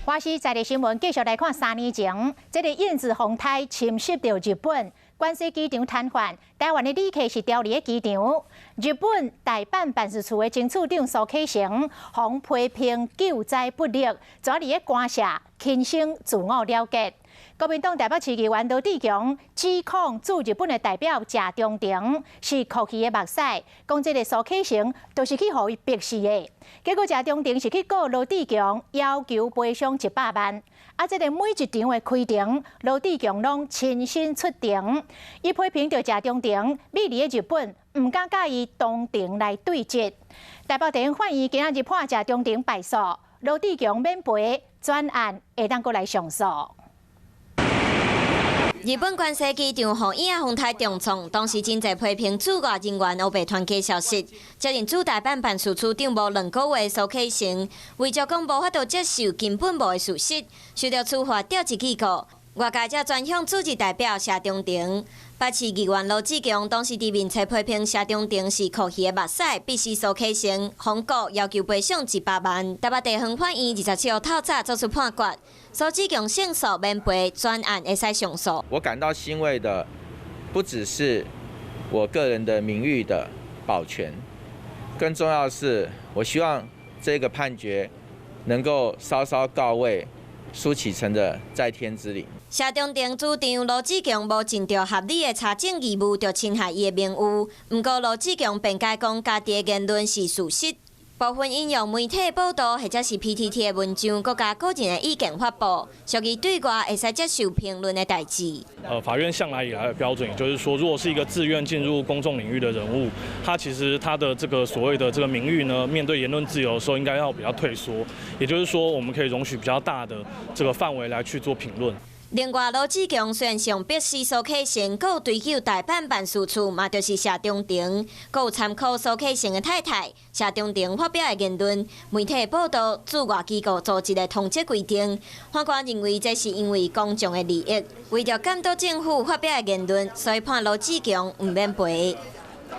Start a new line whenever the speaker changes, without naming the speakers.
我是在地新闻，继续来看3年前，这个印子风台侵袭到日本，关西机场瘫痪，台湾的旅客是调离的机场。日本大阪办事处的前处长苏启成，被批评救灾不力，主要伫官舍轻生自我了结。国民党台北市议员罗志强指控驻日本的代表谢中庭是哭戏的目屎，讲这个苏启成就是去互伊逼死的。结果谢中庭是去告罗志强，要求赔偿100万。这个每一场的开庭，罗志强拢亲身出庭。伊批评着谢中庭美丽的日本，唔敢甲伊当庭来对质。台北地方法院今仔日判谢中庭败诉，罗志强免赔，专案会当过来上诉。
日本关西机场互影风台重创，当时真侪批评驻外人员黑白团结消息。接任驻台办办事处长无2个月，苏启成为着讲无法度接受根本无的事实，受到处罚调职机构。外界则转向驻日代表谢中庭。北市议员罗志强当时伫面册批评谢中庭是哭戏的目屎，必须苏启成控告要求赔偿100万。台北地方法院27号透早作出判决，苏志强胜诉免赔，专案会使上诉。
我感到欣慰的，不只是我个人的名誉的保全，更重要的是，我希望这个判决能够稍稍告慰苏启成的在天之灵。
谢中庭主张罗志强无尽到合理的查证义务，就侵害伊的名誉。不过罗志强辩解讲，家己的言论是事实。部分引用媒体报道或者是 PTT 的文章，各加个人的意见发布，属于对外会使接受评论的代志。
法院向来以来的标准，也就是说，如果是一个自愿进入公众领域的人物，他其实他的这个所谓的这个名誉呢，面对言论自由的时候，应该要比较退缩。也就是说，我们可以容许比较大的这个范围来去做评论。
另外，罗志强虽然上逼死苏启成，佮有追究台办办事处，嘛就是谢中庭，佮有参考苏启成的太太谢中庭发表的言论，媒体报道驻外机构组织的通缉规定。法官认为这是因为公众的利益，为着监督政府发表的言论，所以判罗志强唔免赔。